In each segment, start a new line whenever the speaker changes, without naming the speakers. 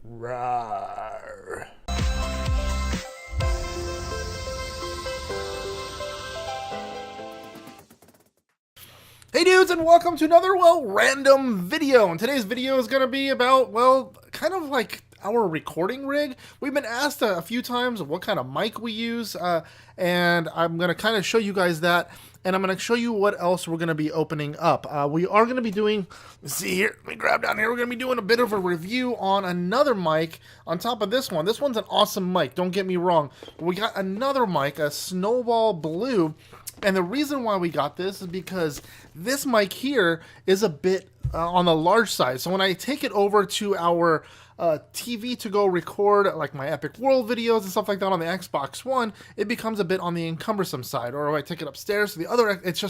Rawr. Hey dudes, and welcome to another, random video. And today's video is going to be about, kind of like our recording rig. We've been asked a few times what kind of mic we use, and I'm going to kind of show you guys that, and I'm going to show you what else we're going to be opening up. We are going to be doing, let's see here, let me grab down here, we're going to be doing a bit of a review on another mic on top of this one. This one's an awesome mic, don't get me wrong. We got another mic, a Snowball Blue. And the reason why we got this is because this mic here is a bit on the large side. So when I take it over to our TV to go record like my Epic World videos and stuff like that on the Xbox One, it becomes a bit on the encumbersome side. Or if I take it upstairs to the other, it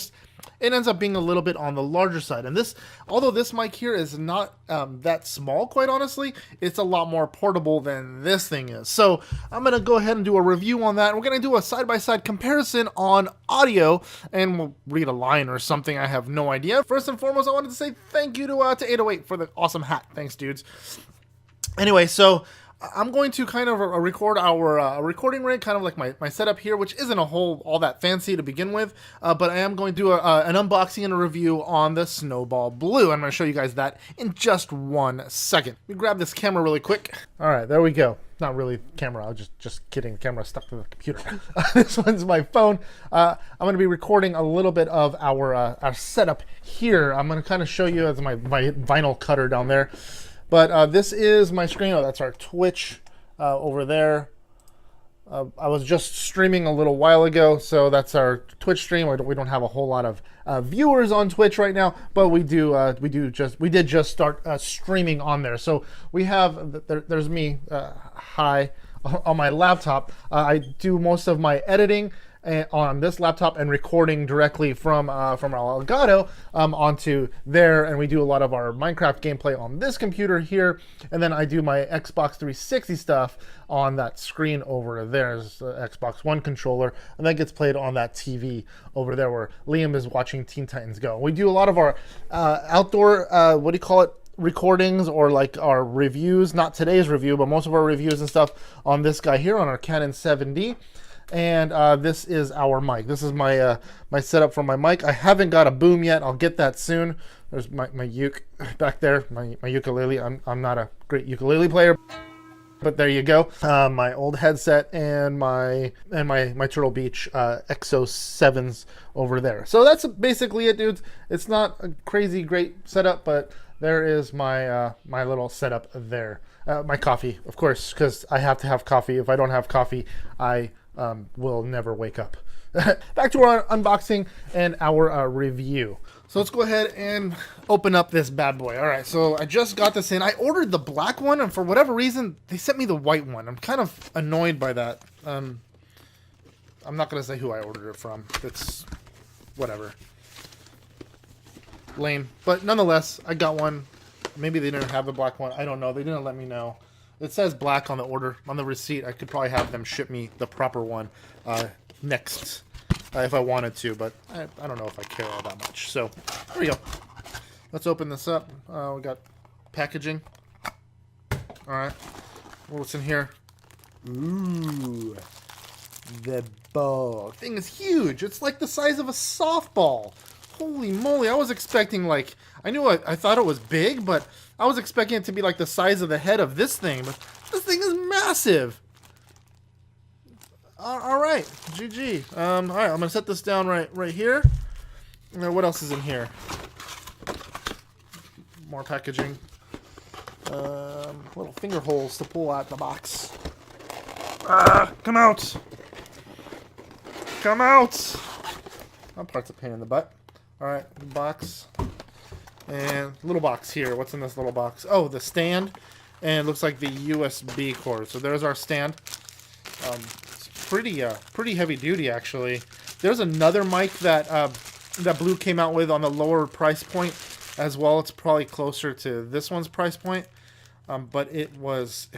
ends up being a little bit on the larger side. And this, although this mic here is not that small, quite honestly, it's a lot more portable than this thing is. So I'm going to go ahead and do a review on that. And we're going to do a side-by-side comparison on audio, and we'll read a line or something. I have no idea. First and foremost, I wanted to say thank you to 808 for the awesome hat. Thanks, dudes. Anyway, so I'm going to kind of record our recording rig, kind of like my setup here, which isn't all that fancy to begin with, but I am going to do an unboxing and a review on the Snowball Blue. I'm going to show you guys that in just 1 second. Let me grab this camera really quick. All right, there we go. Not really camera, I was just kidding. The camera stuck to the computer. This one's my phone. I'm going to be recording a little bit of our setup here. I'm going to kind of show you as my vinyl cutter down there. But this is my screen. Oh, that's our Twitch over there. I was just streaming a little while ago, so that's our Twitch stream. We don't have a whole lot of viewers on Twitch right now, but we did just start streaming on there. So we have there's me hi on my laptop. I do most of my editing on this laptop and recording directly from our Elgato onto there, and we do a lot of our Minecraft gameplay on this computer here, and then I do my Xbox 360 stuff on that screen over there. There's the Xbox One controller, and that gets played on that TV over there where Liam is watching Teen Titans Go. We do a lot of our outdoor recordings, or like our reviews, not today's review, but most of our reviews and stuff on this guy here on our Canon 7D. And this is our mic. This is my my setup for my mic. I haven't got a boom yet. I'll get that soon. There's my uke back there, my ukulele. I'm not a great ukulele player, but there you go. My old headset and my Turtle Beach Exo 7s over there. So that's basically it, dudes. It's not a crazy great setup, but there is my my little setup there. My coffee, of course, because I have to have coffee. If I don't have coffee, I will never wake up. Back to our unboxing and our review. So let's go ahead and open up this bad boy. All right, so I just got this in. I ordered the black one, and for whatever reason, they sent me the white one. I'm kind of annoyed by that. I'm not going to say who I ordered it from. It's whatever. Lame. But nonetheless, I got one. Maybe they didn't have the black one. I don't know. They didn't let me know. It says black on the order, on the receipt. I could probably have them ship me the proper one next if I wanted to, but I don't know if I care all that much. So there we go. Let's open this up. We got packaging. All right. What's in here? Ooh, the ball thing is huge. It's like the size of a softball. Holy moly! I was expecting I thought it was big, but I was expecting it to be like the size of the head of this thing. But this thing is massive. All right, GG. All right, I'm gonna set this down right here. Now, what else is in here? More packaging. Little finger holes to pull out the box. Come out! Come out! That part's a pain in the butt. Alright, box. And little box here. What's in this little box? Oh, the stand. And it looks like the USB cord. So there's our stand. It's pretty heavy duty, actually. There's another mic that that Blue came out with on the lower price point as well. It's probably closer to this one's price point. But it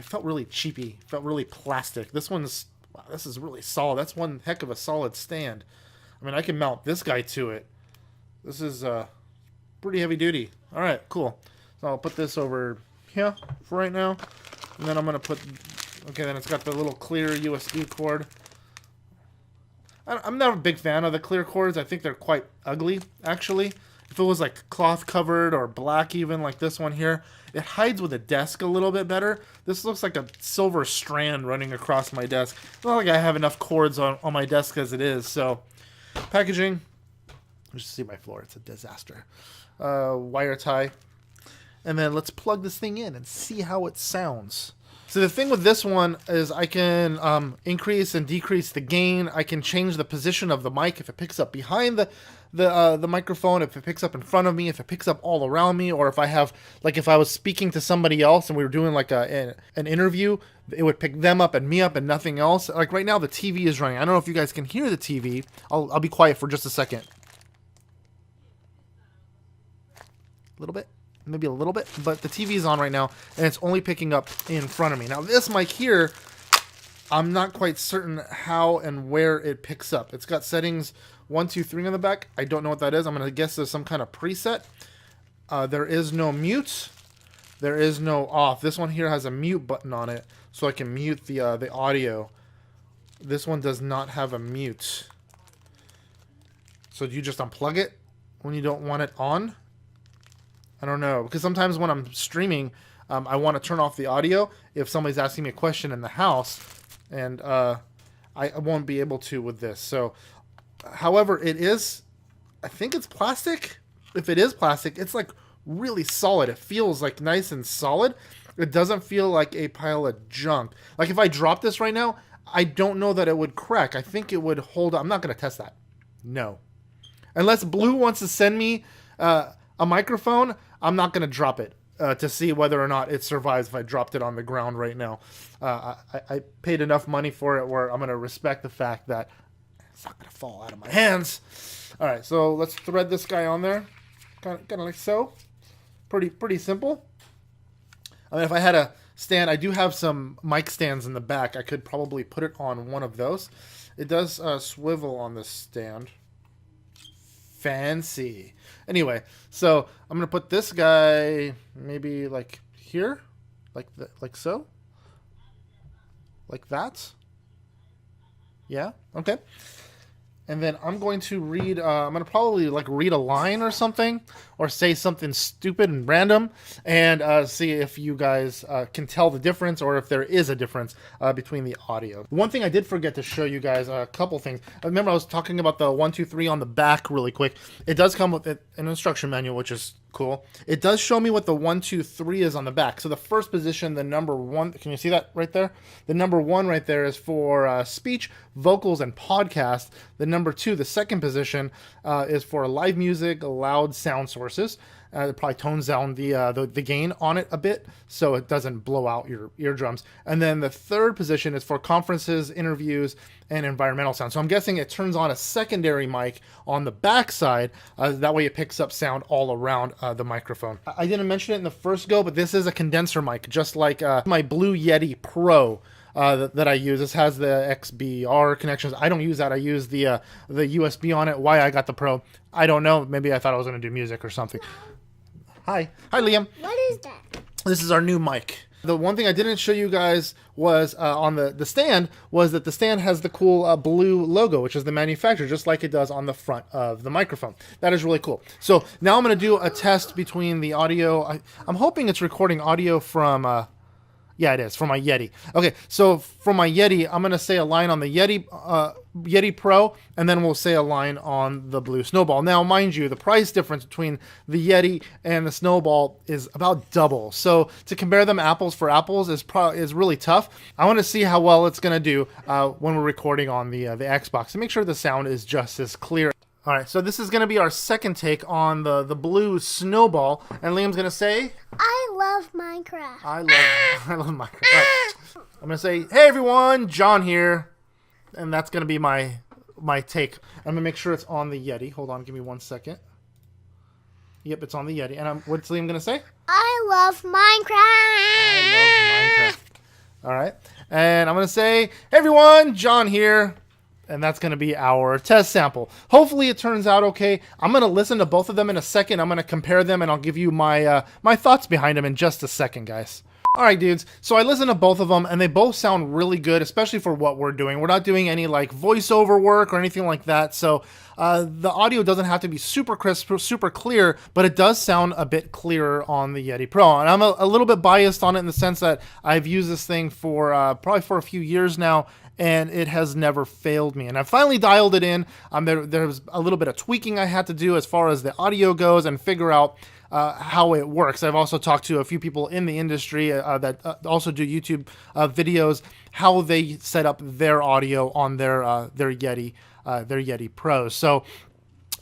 felt really cheapy. It felt really plastic. This is really solid. That's one heck of a solid stand. I mean, I can mount this guy to it. This is pretty heavy duty. All right, cool. So I'll put this over here for right now. And then I'm going to put... Okay, then it's got the little clear USB cord. I'm not a big fan of the clear cords. I think they're quite ugly, actually. If it was like cloth covered or black even, like this one here, it hides with a desk a little bit better. This looks like a silver strand running across my desk. It's not like I have enough cords on my desk as it is. So, packaging. Just see my floor. It's a disaster. Wire tie. And then let's plug this thing in and see how it sounds. So the thing with this one is I can increase and decrease the gain. I can change the position of the mic if it picks up behind the microphone, if it picks up in front of me, if it picks up all around me, or if I have, like if I was speaking to somebody else and we were doing like an interview, it would pick them up and me up and nothing else. Like right now the TV is running. I don't know if you guys can hear the TV. I'll be quiet for just a second. A little bit. Maybe a little bit, but the TV is on right now, and it's only picking up in front of me. Now, this mic here, I'm not quite certain how and where it picks up. It's got settings 1, 2, 3 on the back. I don't know what that is. I'm going to guess there's some kind of preset. There is no mute. There is no off. This one here has a mute button on it, so I can mute the audio. This one does not have a mute. So do you just unplug it when you don't want it on? I don't know, because sometimes when I'm streaming, I want to turn off the audio if somebody's asking me a question in the house, and I won't be able to with this. So, however, it is, I think it's plastic. If it is plastic, it's like really solid. It feels like nice and solid. It doesn't feel like a pile of junk. Like if I drop this right now, I don't know that it would crack. I think it would hold up. I'm not going to test that. No. Unless Blue wants to send me a microphone, I'm not going to drop it to see whether or not it survives if I dropped it on the ground right now. I paid enough money for it where I'm going to respect the fact that it's not going to fall out of my hands. All right, so let's thread this guy on there. Kind of like so. Pretty simple. I mean, if I had a stand, I do have some mic stands in the back. I could probably put it on one of those. It does swivel on this stand. Fancy. Anyway, so I'm gonna put this guy maybe like here, like so, like that. Yeah. Okay. And then I'm going to read, I'm going to probably like read a line or something, or say something stupid and random, and see if you guys can tell the difference, or if there is a difference between the audio. One thing I did forget to show you guys, a couple things. I remember I was talking about the 1, 2, 3 on the back really quick. It does come with an instruction manual, which is cool. It does show me what the 1, 2, 3 is on the back. So the first position, the number 1, can you see that right there? The number 1 right there is for speech, vocals, and podcast. The number 2, the second position, is for live music, loud sound sources. It probably tones down the gain on it a bit so it doesn't blow out your eardrums. And then the third position is for conferences, interviews, and environmental sound. So I'm guessing it turns on a secondary mic on the back side. That way it picks up sound all around the microphone. I didn't mention it in the first go, but this is a condenser mic, just like my Blue Yeti Pro. That I use. This has the XBR connections. I don't use that. I use the USB on it. Why I got the Pro, I don't know. Maybe I thought I was going to do music or something. Hi, Liam.
What is that?
This is our new mic. The one thing I didn't show you guys was on the stand, was that the stand has the cool blue logo, which is the manufacturer, just like it does on the front of the microphone. That is really cool. So now I'm going to do a test between the audio. I'm hoping it's recording audio from... yeah, it is, for my Yeti. Okay, so for my Yeti, I'm going to say a line on the Yeti Pro, and then we'll say a line on the Blue Snowball. Now, mind you, the price difference between the Yeti and the Snowball is about double. So to compare them apples for apples is really tough. I want to see how well it's going to do when we're recording on the Xbox, and make sure the sound is just as clear. All right, so this is going to be our second take on the Blue Snowball, and Liam's going to say...
I love Minecraft.
I love Minecraft. Right. I'm going to say, hey everyone, John here, and that's going to be my take. I'm going to make sure it's on the Yeti. Hold on, give me 1 second. Yep, it's on the Yeti. And what's Liam going to say?
I love Minecraft.
I love Minecraft. All right, and I'm going to say, hey everyone, John here. And that's going to be our test sample. Hopefully it turns out okay. I'm going to listen to both of them in a second. I'm going to compare them, and I'll give you my my thoughts behind them in just a second, guys. All right, dudes. So I listened to both of them, and they both sound really good, especially for what we're doing. We're not doing any like voiceover work or anything like that. So the audio doesn't have to be super crisp, super clear, but it does sound a bit clearer on the Yeti Pro. And I'm a little bit biased on it in the sense that I've used this thing for probably for a few years now, and it has never failed me. And I finally dialed it in. There was a little bit of tweaking I had to do as far as the audio goes and figure out how it works. I've also talked to a few people in the industry that also do YouTube videos, how they set up their audio on their Yeti Pros. So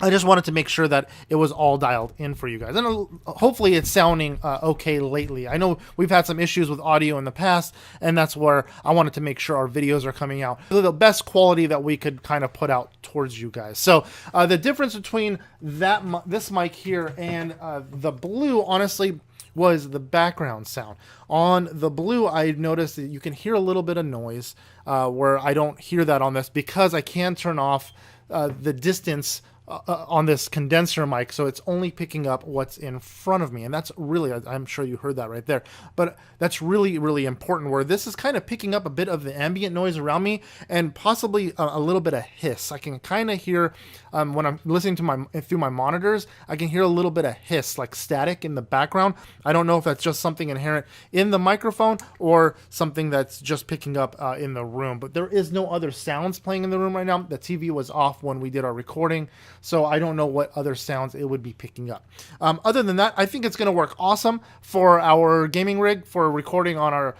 I just wanted to make sure that it was all dialed in for you guys. And hopefully it's sounding okay lately. I know we've had some issues with audio in the past, and that's where I wanted to make sure our videos are coming out the best quality that we could kind of put out towards you guys. So the difference between this mic here and the Blue, honestly, was the background sound. On the Blue, I noticed that you can hear a little bit of noise where I don't hear that on this, because I can turn off the distance on this condenser mic, so it's only picking up what's in front of me. And that's really, I'm sure you heard that right there, but that's really, really important, where this is kind of picking up a bit of the ambient noise around me and possibly a little bit of hiss. I can kind of hear when I'm listening to through my monitors, I can hear a little bit of hiss, like static in the background. I don't know if that's just something inherent in the microphone or something that's just picking up in the room, but there is no other sounds playing in the room right now. The TV was off when we did our recording, so I don't know what other sounds it would be picking up. Other than that, I think it's going to work awesome for our gaming rig, for recording on our,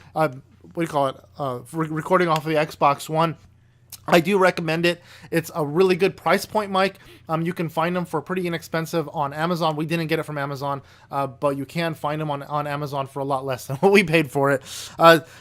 recording off of the Xbox One. I do recommend it. It's a really good price point mic. You can find them for pretty inexpensive on Amazon. We didn't get it from Amazon, but you can find them on Amazon for a lot less than what we paid for it.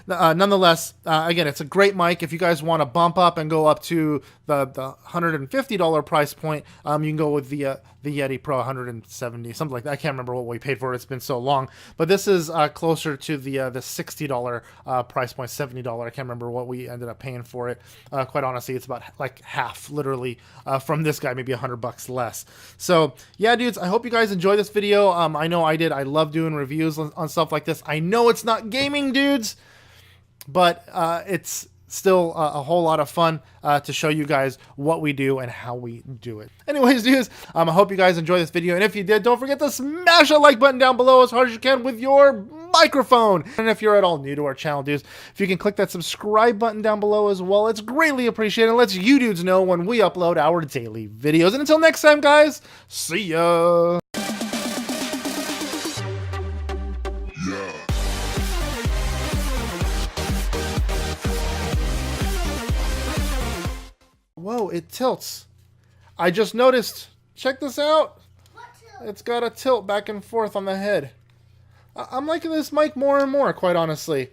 Nonetheless, again, it's a great mic. If you guys want to bump up and go up to the $150 price point, you can go with the Yeti Pro, 170, something like that. I can't remember what we paid for it. It's been so long. But this is closer to the $60 price point, $70. I can't remember what we ended up paying for it. Quite honestly, it's about like half, literally, from this guy, maybe $100 less. So yeah, dudes, I hope you guys enjoy this video. I know I did. I love doing reviews on stuff like this. I know it's not gaming, dudes, but it's still a whole lot of fun to show you guys what we do and how we do it. Anyways, dudes, I hope you guys enjoyed this video. And if you did, don't forget to smash that like button down below as hard as you can with your microphone. And if you're at all new to our channel, dudes, if you can click that subscribe button down below as well, it's greatly appreciated. It lets you dudes know when we upload our daily videos. And until next time, guys, see ya. Whoa, it tilts. I just noticed. Check this out.
What tilt?
It's got a tilt back and forth on the head. I'm liking this mic more and more, quite honestly.